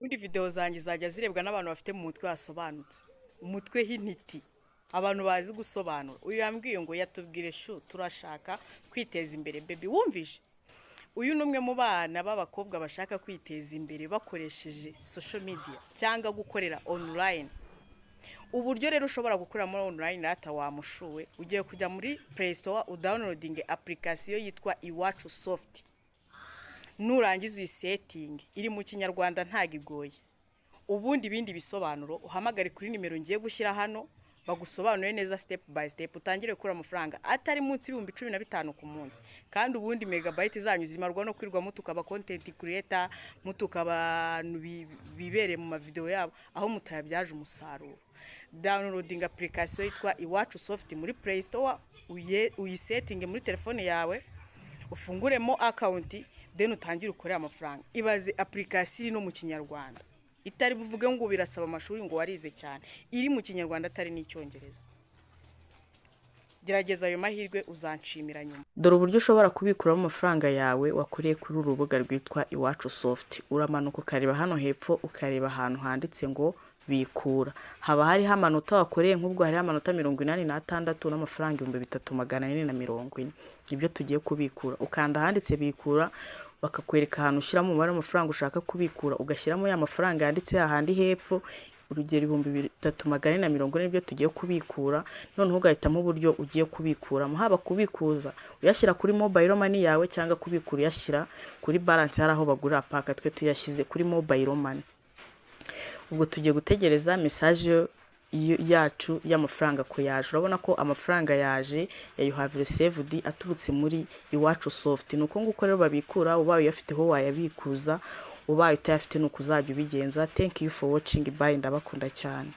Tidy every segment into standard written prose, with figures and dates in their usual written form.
Undi video zanjye zajya zirebwa n'abantu bafite mu mutwe hasobanutse, umutwe h'intiti, abantu bazi gusobanura. Uyu yambwiye ngo yatubwire shu turashaka kwiteza imbere baby, wumvije? Uyu numwe mu bana b'abakobwa bashaka kwiteza imbere bakoresheje social media cyangwa gukorera online. Uburyo rero ushobora gukorera muri online rata wamushuwe, ugiye kujya muri Play Store udownloading application yitwa Iwacu Soft. Nurangiza uyi setting iri mu kinyarwanda ntagigoye. Ubundi bindi bisobanuro uhamagare kuri nimero ngiye gushyira hano bagusobanurire neza step by step utangire gukora amafaranga atari munsi 15,000 ku munsi. Kandi ubundi megabyte zanyu zimarwa no kwirwa mutukaba content creator, mutukaba bibere mu mavideo yabo aho mutayabyaje umusaruro. Downloading application yitwa Iwacu Soft muri Play Store, uyisetting muri telefone yawe, ufunguremo account then utangire ukorera amafaranga. Ibaze application no mu kinyarwanda, itari buvuge ngo birasaba amashuri ngo warize cyane, iri mu kinyarwanda atari n'icyongereza. Gerageza ayo mahirwe uzanshimira nyuma. Dore uburyo ushobora kubikuramo amafaranga yawe wakuriye kuri urubuga rwitwa Iwacu Soft. Uramanuka ukareba hano hepfo, ukareba ahantu handitse ngo bikura. Haba hariho amanota wakoreye, nk'ubwo hariho amanota 86 n'amafaranga 3440. Ibyo tugiye kubikura, ukanda handitse bikura, bakakwereka ahantu ushyiramo umubare w'amafaranga ushaka kubikura, ugashyiramo ya mafaranga yanditse ahandi hepfo, urugero 3440 nibyo tugiye kubikura. Noneho ugahitamo uburyo ugiye kubikura, haba kubikuza uyashyira kuri mobile money yawe cyangwa kubikura uyashyira kuri balance hari aho bagura paka. Twe tuyashyize kuri mobile money. Ubwo tugiye gutegereza message yacu y'amafaranga ko yaje. Urabona ko amafaranga yaje ya you have received aturutse muri Iwacu Soft. Nuko nguko rero babikura, ubaye uyafiteho wayabikuza, ubaye utayafite nuko uzajya ubigenza. Thank you for watching, bye, ndabakunda cyane.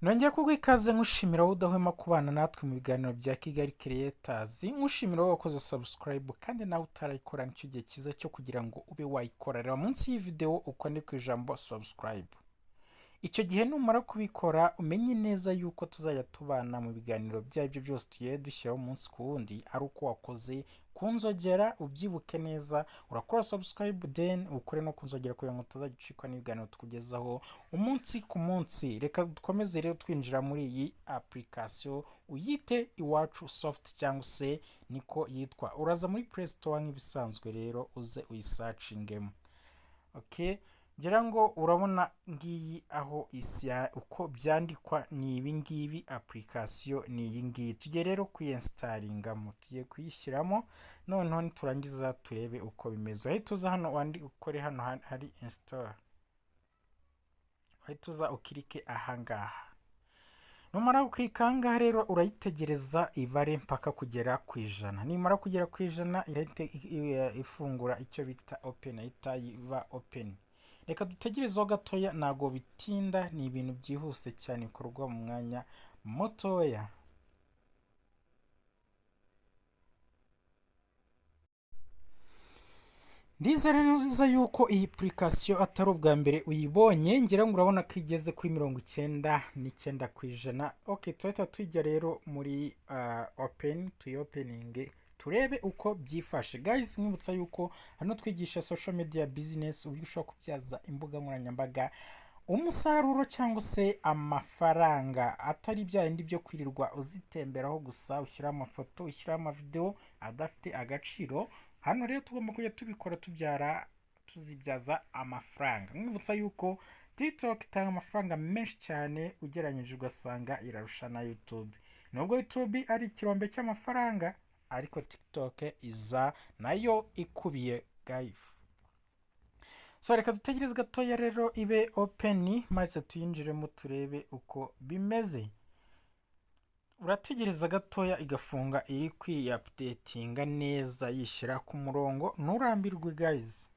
Nongeye kugwikaze nkushimira udahwema kubana natwe mu biganiro bya Kigali Creators, nkushimira wakoze subscribe kandi nawe utarayikora nicyo gihe cyiza cyo kugira ngo ube wayikorera munsi iyi video ukone ku ijambo subscribe. Icyo gihe numara kubikora umenye neza yuko tuzajya tubana mu biganiro byabyo byose tugiye dushyiraho umunsi ku wundi, ari uko wakoze kunzogera. Ubyibuke neza urakora subscribe then ukore no kunzogera kugira ngo tuzajya ucikwa n'ibiganiro tukugezaho umunsi ku munsi. Reka dukomeze rero twinjira muri iyi application uyite Iwacu Soft cyangwa se niko yitwa. Uraza muri Play Store nk'ibisanzwe rero uze uyisearchingemo. Okay, ngira ngo urabona ngiyi aho isya uko byandikwa ni ibi ngibi, application ni iyi ngiyi. Tugiye rero kuyinstalingamo, tugiye kuyishyiramo, noneho niturangiza turebe uko bimeze. Ahituza hano wandi ukore hano hari install, ahituza ukirike ahangaha. Numara ukirika ahangaha rero urayitegereza ibare mpaka kugera ku 100. Nimara kugera ku 100 irahita ifungura icyo bita open, ahita iba open. Reka dutegerezeho gatoya, nago bitinda, ni ibintu byihuse cyane bikorwa mu mwanya mutoya. Ndizera neza yuko iyi application atari ubwa mbere uyibonye. Ngira ngo urabona ko igeze kuri 99%. Okay, tuhita tujya rero muri open, tuyopening turebe uko byifashe. Guys, mwibutsa yuko hano twigisha social media business, uburyo ushobora kubyaza imbuga nkoranyambaga umusaruro cyangwa se amafaranga, atari bya indi byo kwirirwa uzitemberaho gusa ushyira amafoto, ushyira amavideo adafite agaciro. Hano rero tugomba kujya tubikora tuzibyaza amafaranga. Mwibutsa yuko TikTok itanga amafaranga menshi cyane ugereranyije, ugasanga irarusha na YouTube. Nubwo YouTube ari ikirombe cy'amafaranga, ariko TikTok iza nayo ikubiye guys. So reka dutegereze gatoya rero ibe open maze tuyinjiremo turebe uko bimeze. Urategereza gatoya igafunga, iri kwi-updatinga neza yishyira ku murongo. Nturambirwe guys.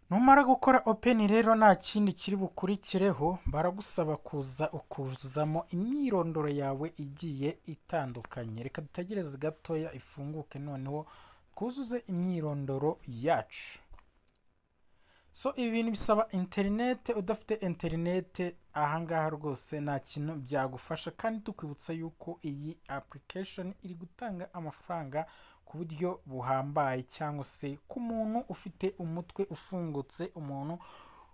Numara gukora open rero nta kindi kiri bukurikireho, baragusaba kuza ukuzamo imyirondoro yawe igiye itandukanye. Reka dutegereze gatoya ifunguke, noneho kuzuze imyirondoro yacu. So ibintu bisaba internet, udafite internet ahangaha rwose nta kintu byagufasha, kandi tukwibutsa yuko iyi application iri gutanga amafaranga ku buryo buhambaye, cyangwa se ku muntu ufite umutwe ufungutse, umuntu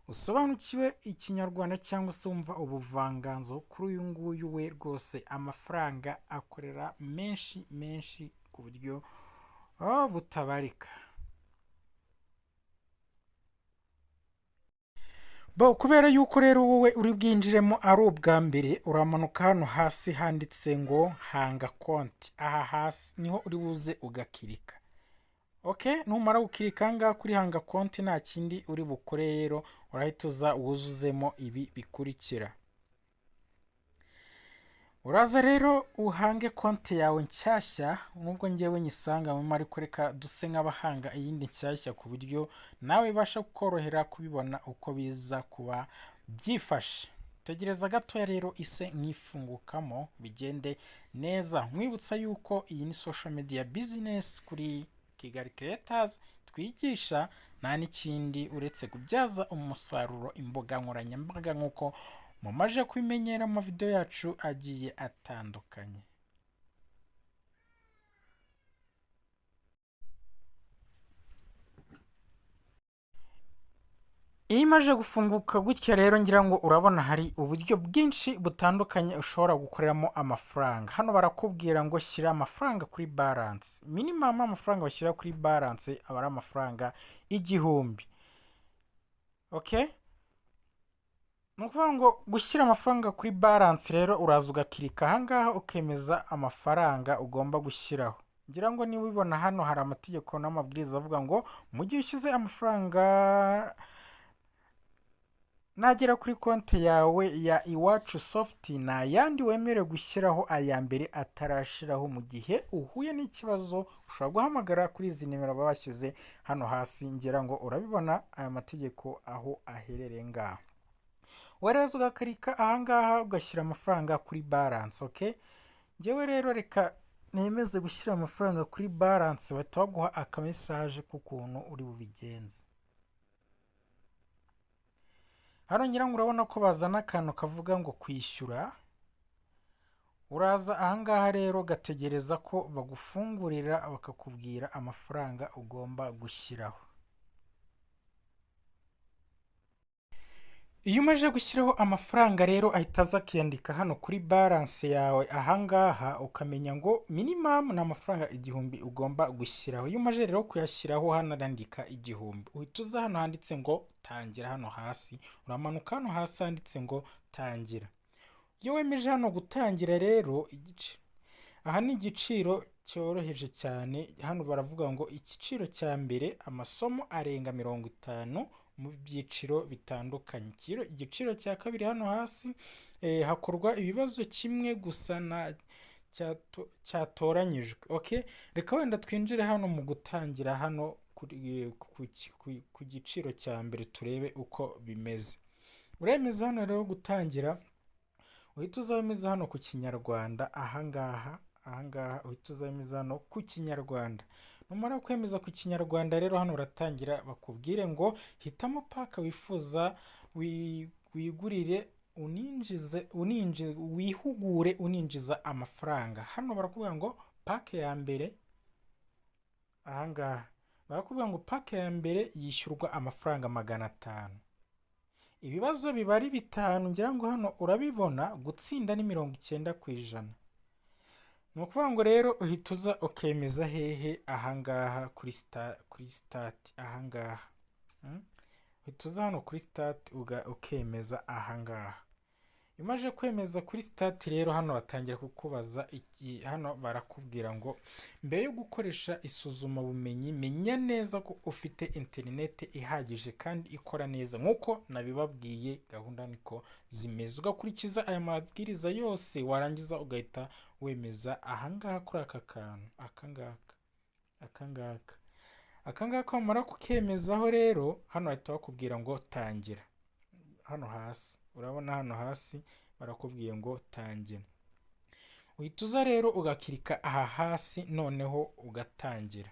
usobanukiwe ikinyarwanda cyangwa se wumva ubuvanganzo. Kuri uyu nguyu we rwose amafaranga akorera menshi ku buryo butabarika. Kubera yuko rero wowe uri bwinjiremo ari ubwa mbere, uramanuka hano hasi handitse ngo hanga konti. Aha hasi niho uri buze ugakirika. Numara gukirika ahangaha kuri hanga konti, nta kindi uri bukore rero, urahita uza wuzuzemo ibi bikurikira. Uraza rero uhange konti yawe nshyashya, nubwo ngewe nyisanga mu ariko reka duse nk'abahanga iyindi nshyashya ku buryo nawe ibasha kukorohera kubibona uko biza kuba byifashe. Tegereza gatoya rero ise nk'ifungukamo bigende neza. Mwibutsa yuko iyi ni social media business kuri Kigali Creators, twigisha nta n'ikindi uretse kubyaza umusaruro imbuga nkoranyambaga nk'uko mumaje kubimenyera mu video yacu agiye atandukanye. Iyo imaje gufunguka gutya rero, ngira ngo urabona hari uburyo bwinshi butandukanye ushobora gukoreramo amafaranga. Hano barakubwira ngo shyira amafaranga kuri balance. Minimum amafaranga bashyira kuri balance aba ari amafaranga 1000. Ni ukuvuga ngo gushyira amafaranga kuri balance rero, uraza ugakirika ahangaha ukemeza amafaranga ugomba gushyiraho. Ngira ngo niba ubibona hano hari amategeko n'amabwiriza avuga ngo mu gihe ushyize amafaranga nagera kuri konti yawe ya Iwacu Soft, na yandi wemerewe gushyiraho aya mbere atarashiraho. Mu gihe uhuye n'ikibazo ushobora guhamagara kuri izi nimero babashyize hano hasi. Ngira ngo urabibona aya mategeko aho aherereye ngaho. Wareza ugakarika ahangaha ugashyira amafaranga kuri balance. Ngewe rero reka nemeze gushyira amafaranga kuri balance, bahita baguha akamesaje k'ukuntu uri bubigenze. Hano ngira ngo urabona ko bazana akantu kavuga ngo kwishyura. Uraza ahangaha rero gategereza ko bagufungurira bakakubwira amafaranga ugomba gushyiraho. Iyo umaze gushyiraho amafaranga rero ahita aza akiyandika hano kuri balance yawe ahangaha, ukamenya ngo minimum ni amafaranga 1000 ugomba gushyiraho. Iyo umaze rero kuyashyiraho hano arandika 1000, uhita uza hano handitse ngo tangira. Hano hasi uramanuka, hano hasi handitse ngo tangira. Iyo wemeje hano gutangira rero aha ni igiciro cyoroheje cyane. Hano baravuga ngo igiciro cya mbere amasomo arenga 50 mu byiciro bitandukanye. Igiciro cya kabiri hano hasi hakorwa ibibazo kimwe gusa na cyatoranyijwe. Reka wenda twinjire hano mu gutangira hano ku giciro cya mbere turebe uko bimeze. Uremeza hano rero gutangira, uhita uzameza hano ku kinyarwanda. ahangaha uhita uzameza hano ku kinyarwanda. Numara kwemeza ku kinyarwanda rero hano uratangira bakubwire ngo hitamo paka wifuza wigurire wihugure uninjiza amafaranga. Hano barakubwira ngo pake ya mbere, ahangaha barakubwira ngo pake ya mbere yishyurwa amafaranga 500. Ibibazo biba ari 5. Ngira ngo hano urabibona gutsinda ni 90%. Ni ukuvuga ngo rero uhita uza ukemeza hehe ahangaha kuri start. Ahangaha uhita uza hano kuri start ukemeza ahangaha. Iyo umaze kwemeza kuri start rero hano batangira kukubaza hano barakubwira ngo mbere yo gukoresha isuzuma bumenyi menya neza ko ufite internet ihagije kandi ikora neza. Nkuko nabibabwiye gahunda niko zimeze, ugakurikiza aya mabwiriza yose, warangiza ugahita wemeza ahangaha kuri aka kantu akangaka. Wamara kukemezaho rero hano bahita bakubwira ngo tangira. Hano hasi urabona, hano hasi barakubwiye ngo tangira. Uhita uza rero ugakirika aha hasi noneho ugatangira.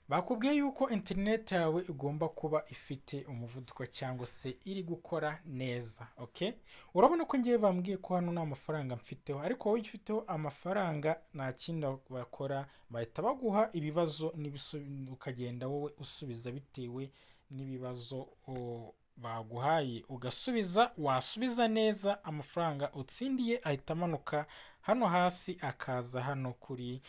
bakubwiye yuko interineti yawe igomba kuba ifite umuvuduko cyangwa se iri gukora neza. Okay, urabona ko ngiye bambwiye ko hano nta mafaranga mfiteho, ariko wowe ufiteho amafaranga nta kindi bakora, bahita baguha ibibazo ukagenda wowe usubiza bitewe n'ibibazo baguhaye, ugasubiza, wasubiza neza amafaranga utsindiye ahita amanuka hano hasi akaza hano kuri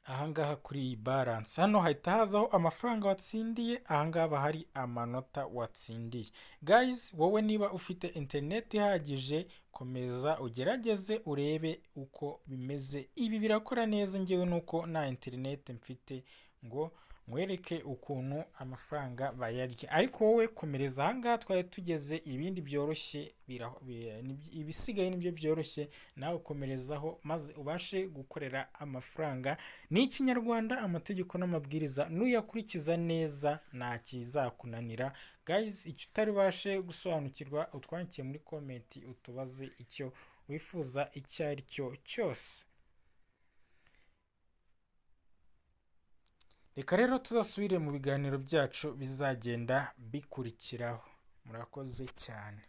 ahangaha kuri iyi balance. Hano hahita hazaho amafaranga watsindiye, ahangaha hari amanota watsindiye. Guys, wowe niba ufite internet ihagije, komeza ugerageze urebe uko bimeze. Ibi birakora neza, ngewe nuko nta internet mfite ngo mwereke ukuntu amafaranga bayarya. Ariko wowe komereza ahangaha, twari tugeze ibindi byoroshye, ibisigaye nibyo byoroshye, nawe komerezaho maze ubashe gukorera amafaranga. Ni Ikinyarwanda, amategeko n'amabwiriza nuyakurikiza neza nta kizakunanira. Guys, icyo utari bashe gusobanukirwa utwandikiye muri comment, utubaze icyo wifuza icyo ari cyo cyose. Reka rero tuzasubire mu biganiro byacu bizagenda bikurikiraho. Murakoze cyane.